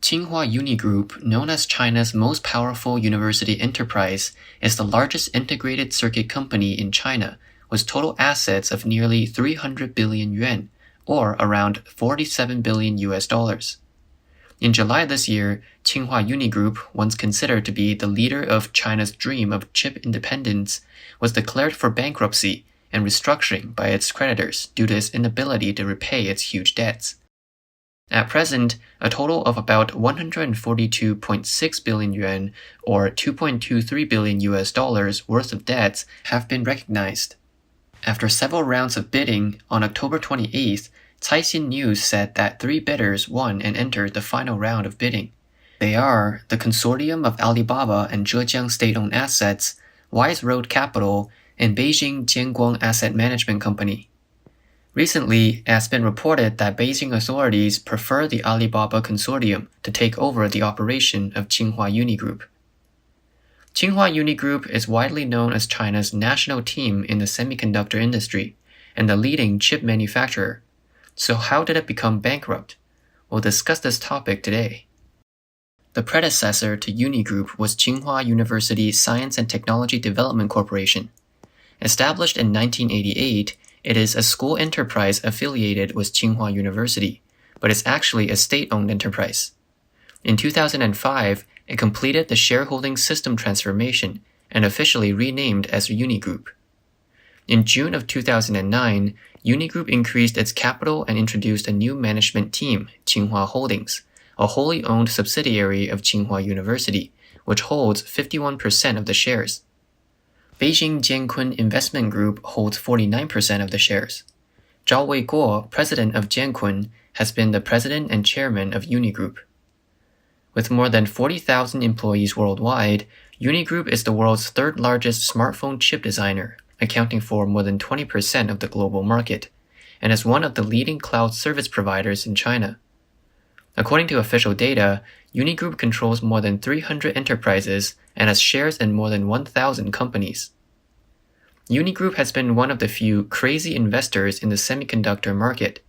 Tsinghua Unigroup, known as China's most powerful university enterprise, is the largest integrated circuit company in China, with total assets of nearly 300 billion yuan, or around 47 billion US dollars. In July this year, Tsinghua Unigroup, once considered to be the leader of China's dream of chip independence, was declared for bankruptcy and restructuring by its creditors due to its inability to repay its huge debts. At present, a total of about 142.6 billion yuan, or 2.23 billion US dollars worth of debts have been recognized. After several rounds of bidding, on October 28th, Caixin News said that 3 bidders won and entered the final round of bidding. They are the consortium of Alibaba and Zhejiang state-owned assets, Wise Road Capital, and Beijing Jianguang Asset Management Company. Recently, it has been reported that Beijing authorities prefer the Alibaba consortium to take over the operation of Tsinghua Unigroup. Tsinghua Unigroup is widely known as China's national team in the semiconductor industry and the leading chip manufacturer. So how did it become bankrupt? We'll discuss this topic today. The predecessor to Unigroup was Tsinghua University Science and Technology Development Corporation. Established in 1988, it is a school enterprise affiliated with Tsinghua University, but is actually a state-owned enterprise. In 2005, it completed the shareholding system transformation and officially renamed as Unigroup. In June of 2009, Unigroup increased its capital and introduced a new management team, Tsinghua Holdings, a wholly owned subsidiary of Tsinghua University, which holds 51% of the shares. Beijing Jianquan Investment Group holds 49% of the shares. Zhao Weiguo, president of Jianquan, has been the president and chairman of Unigroup. With more than 40,000 employees worldwide, Unigroup is the world's third largest smartphone chip designer, accounting for more than 20% of the global market, and is one of the leading cloud service providers in China. According to official data, Unigroup controls more than 300 enterprises and has shares in more than 1,000 companies. Unigroup has been one of the few crazy investors in the semiconductor market.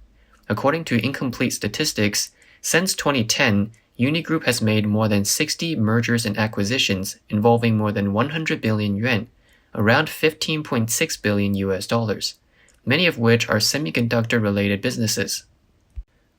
According to incomplete statistics, since 2010, Unigroup has made more than 60 mergers and acquisitions involving more than 100 billion yuan, around 15.6 billion US dollars, many of which are semiconductor-related businesses.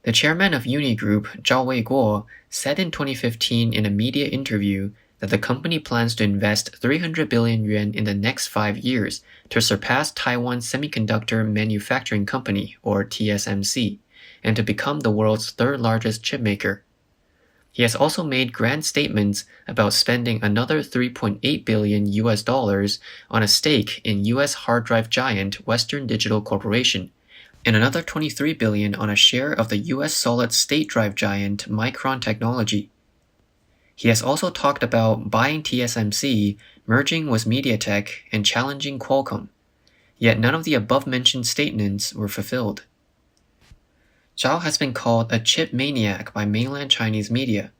The chairman of Unigroup, Zhao Weiguo, said in 2015 in a media interview that the company plans to invest 300 billion yuan in the next 5 years to surpass Taiwan's Semiconductor Manufacturing Company, or TSMC, and to become the world's third largest chipmaker. He has also made grand statements about spending another 3.8 billion US dollars on a stake in US hard drive giant Western Digital Corporation, and another 23 billion on a share of the US solid-state drive giant Micron Technology. He has also talked about buying TSMC, merging with MediaTek, and challenging Qualcomm. Yet none of the above-mentioned statements were fulfilled. Zhao has been called a chip maniac by mainland Chinese media.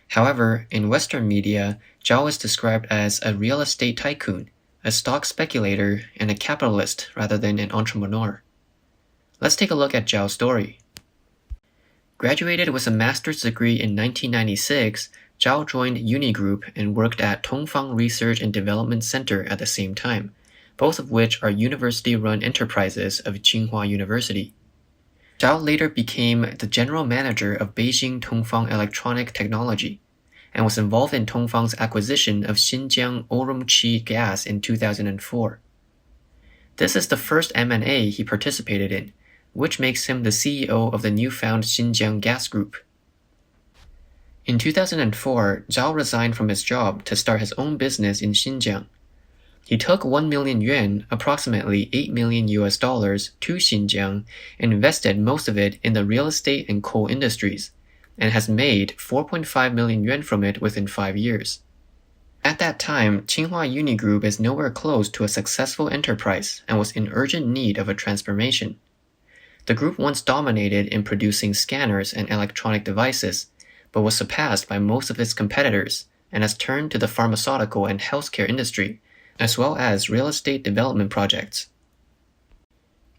However, in Western media, Zhao is described as a real estate tycoon, a stock speculator, and a capitalist rather than an entrepreneur. Let's take a look at Zhao's story. Graduated with a master's degree in 1996, Zhao joined Unigroup and worked at Tongfang Research and Development Center at the same time, both of which are university-run enterprises of Tsinghua University. Zhao later became the general manager of Beijing Tongfang Electronic Technology, and was involved in Tongfang's acquisition of Xinjiang Urumqi Gas in 2004. This is the first M&A he participated in, which makes him the CEO of the newfound Xinjiang Gas Group. In 2004, Zhao resigned from his job to start his own business in Xinjiang. He took 1 million yuan, approximately 8 million US dollars, to Xinjiang and invested most of it in the real estate and coal industries, and has made 4.5 million yuan from it within 5 years. At that time, Tsinghua Unigroup is nowhere close to a successful enterprise and was in urgent need of a transformation. The group once dominated in producing scanners and electronic devices, but was surpassed by most of its competitors and has turned to the pharmaceutical and healthcare industry, as well as real estate development projects.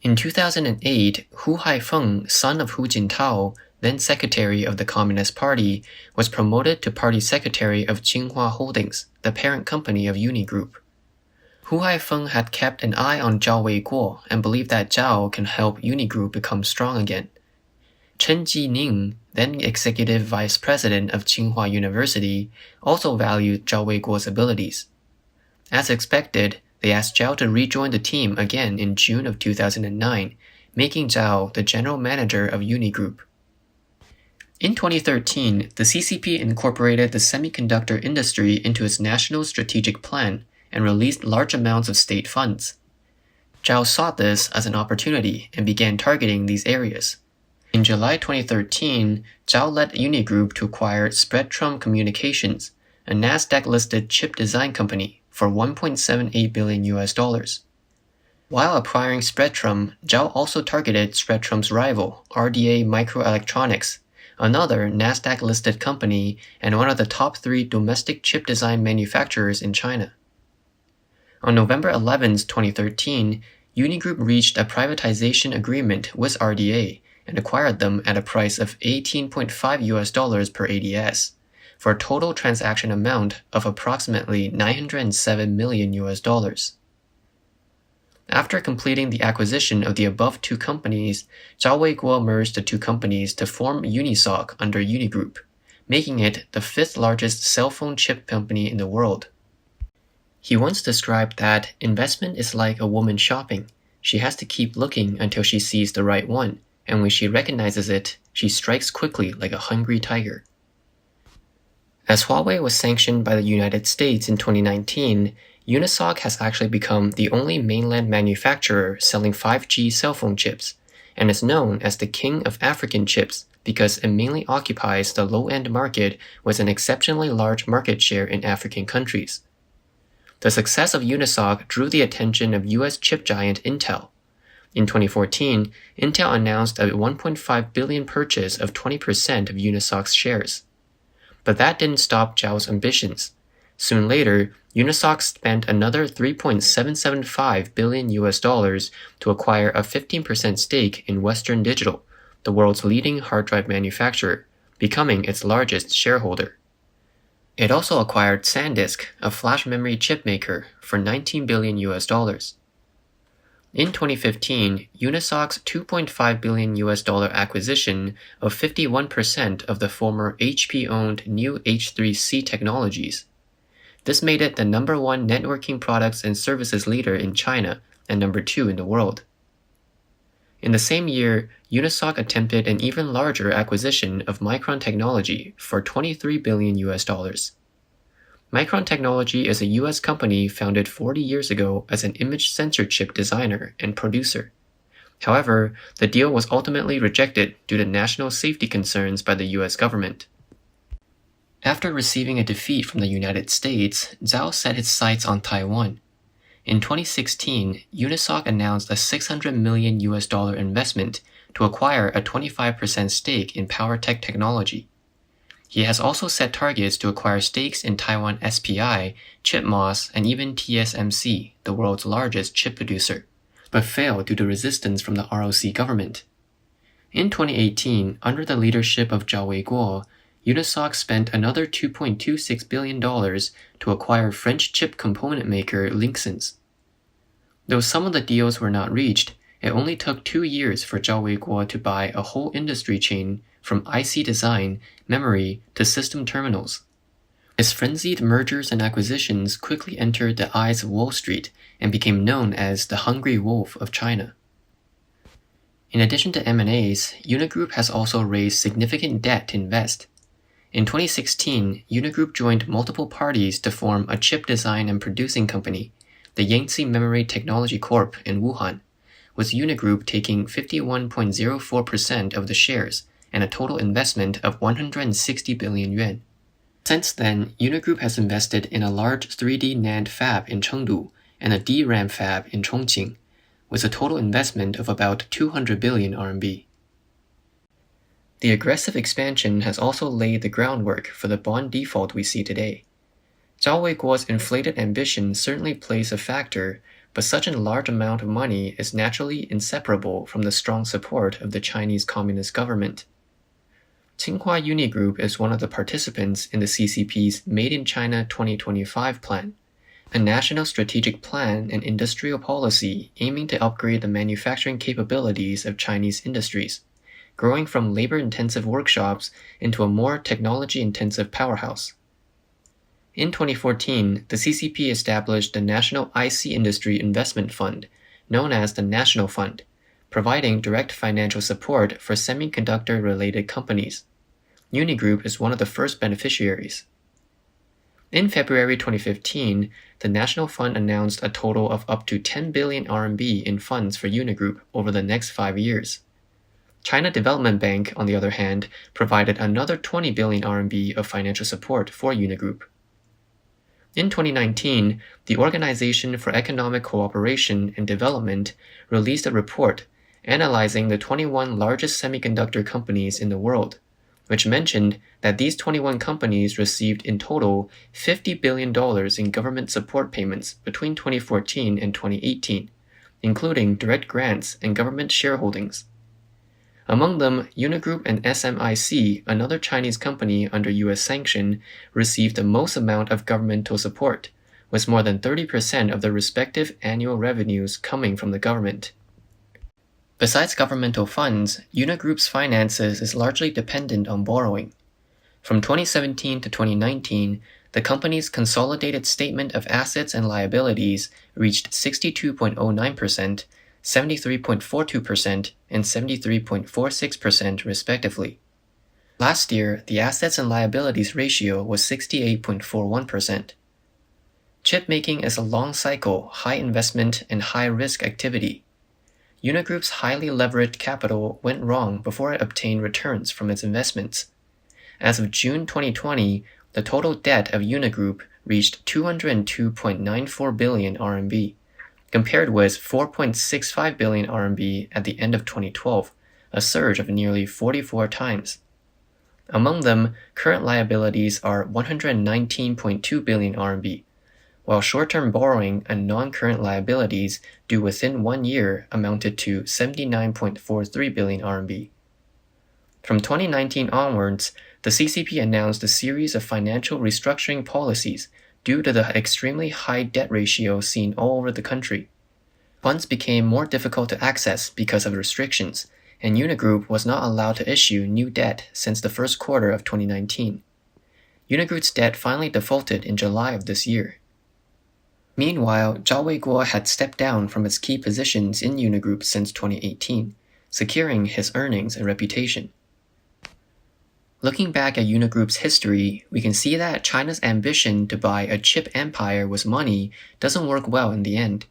In 2008, Hu Haifeng, son of Hu Jintao, then secretary of the Communist Party, was promoted to party secretary of Tsinghua Holdings, the parent company of Unigroup. Hu Haifeng had kept an eye on Zhao Weiguo and believed that Zhao can help Unigroup become strong again. Chen Jining, then executive vice president of Tsinghua University, also valued Zhao Weiguo's abilities. As expected, they asked Zhao to rejoin the team again in June of 2009, making Zhao the general manager of Unigroup. In 2013, the CCP incorporated the semiconductor industry into its national strategic plan and released large amounts of state funds. Zhao saw this as an opportunity and began targeting these areas. In July 2013, Zhao led Unigroup to acquire Spreadtrum Communications, a Nasdaq-listed chip design company, for $1.78 billion. While acquiring Spreadtrum, Zhao also targeted Spreadtrum's rival, RDA Microelectronics, another Nasdaq-listed company and one of the top 3 domestic chip design manufacturers in China. On November 11, 2013, Unigroup reached a privatization agreement with RDA and acquired them at a price of $18.5 per ADS, for a total transaction amount of approximately $907 million. After completing the acquisition of the above 2 companies, Zhao Weiguo merged the 2 companies to form Unisoc under Unigroup, making it the 5th largest cell phone chip company in the world. He once described that investment is like a woman shopping. She has to keep looking until she sees the right one, and when she recognizes it, she strikes quickly like a hungry tiger. As Huawei was sanctioned by the United States in 2019, Unisoc has actually become the only mainland manufacturer selling 5G cell phone chips, and is known as the king of African chips because it mainly occupies the low-end market with an exceptionally large market share in African countries. The success of Unisoc drew the attention of US chip giant Intel. In 2014, Intel announced a $1.5 billion purchase of 20% of Unisoc's shares. But that didn't stop Zhao's ambitions. Soon later, Unisoc spent another $3.775 billion to acquire a 15% stake in Western Digital, the world's leading hard drive manufacturer, becoming its largest shareholder. It also acquired SanDisk, a flash memory chip maker, for $19 billion. In 2015, Unisoc's $2.5 billion acquisition of 51% of the former HP-owned new H3C Technologies. This made it the number 1 networking products and services leader in China and number 2 in the world. In the same year, Unisoc attempted an even larger acquisition of Micron Technology for $23 billion. Micron Technology is a US company founded 40 years ago as an image sensor chip designer and producer. However, the deal was ultimately rejected due to national safety concerns by the US government. After receiving a defeat from the United States, Zhao set his sights on Taiwan. In 2016, Unisoc announced a $600 million investment to acquire a 25% stake in PowerTech Technology. He has also set targets to acquire stakes in Taiwan SPI, ChipMOS, and even TSMC, the world's largest chip producer, but failed due to resistance from the ROC government. In 2018, under the leadership of Zhao Weiguo, Unisoc spent another $2.26 billion to acquire French chip component maker Linxens. Though some of the deals were not reached, it only took 2 years for Zhao Weiguo to buy a whole industry chain from IC design, memory, to system terminals. His frenzied mergers and acquisitions quickly entered the eyes of Wall Street and became known as the Hungry Wolf of China. In addition to M&As, Unigroup has also raised significant debt to invest. In 2016, Unigroup joined multiple parties to form a chip design and producing company, the Yangtze Memory Technology Corp. In Wuhan, with Unigroup taking 51.04% of the shares and a total investment of 160 billion yuan. Since then, Unigroup has invested in a large 3D NAND fab in Chengdu and a DRAM fab in Chongqing, with a total investment of about 200 billion RMB. The aggressive expansion has also laid the groundwork for the bond default we see today. Zhao Weiguo's inflated ambition certainly plays a factor, but such a large amount of money is naturally inseparable from the strong support of the Chinese Communist government. Tsinghua Unigroup is one of the participants in the CCP's Made in China 2025 plan, a national strategic plan and industrial policy aiming to upgrade the manufacturing capabilities of Chinese industries, growing from labor-intensive workshops into a more technology-intensive powerhouse. In 2014, the CCP established the National IC Industry Investment Fund, known as the National Fund, providing direct financial support for semiconductor-related companies. Unigroup is one of the first beneficiaries. In February 2015, the National Fund announced a total of up to 10 billion RMB in funds for Unigroup over the next 5 years. China Development Bank, on the other hand, provided another 20 billion RMB of financial support for Unigroup. In 2019, the Organization for Economic Cooperation and Development released a report analyzing the 21 largest semiconductor companies in the world, which mentioned that these 21 companies received in total $50 billion in government support payments between 2014 and 2018, including direct grants and government shareholdings. Among them, Unigroup and SMIC, another Chinese company under U.S. sanction, received the most amount of governmental support, with more than 30% of their respective annual revenues coming from the government. Besides governmental funds, Unigroup's finances is largely dependent on borrowing. From 2017 to 2019, the company's consolidated statement of assets and liabilities reached 62.09%, 73.42%, and 73.46% respectively. Last year, the assets and liabilities ratio was 68.41%. Chip making is a long cycle, high investment, and high risk activity. Unigroup's highly leveraged capital went wrong before it obtained returns from its investments. As of June 2020, the total debt of Unigroup reached 202.94 billion RMB, compared with 4.65 billion RMB at the end of 2012, a surge of nearly 44 times. Among them, current liabilities are 119.2 billion RMB, while short-term borrowing and non-current liabilities due within 1 year amounted to 79.43 billion RMB. From 2019 onwards, the CCP announced a series of financial restructuring policies due to the extremely high debt ratio seen all over the country. Funds became more difficult to access because of restrictions, and Unigroup was not allowed to issue new debt since the first quarter of 2019. Unigroup's debt finally defaulted in July of this year. Meanwhile, Zhao Weiguo had stepped down from its key positions in Unigroup since 2018, securing his earnings and reputation. Looking back at Unigroup's history, we can see that China's ambition to buy a chip empire with money doesn't work well in the end.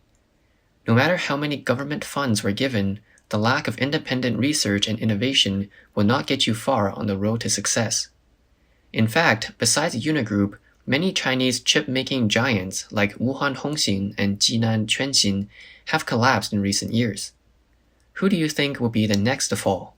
No matter how many government funds were given, the lack of independent research and innovation will not get you far on the road to success. In fact, besides Unigroup, many Chinese chip-making giants like Wuhan Hongxin and Jinan Quanxin have collapsed in recent years. Who do you think will be the next to fall?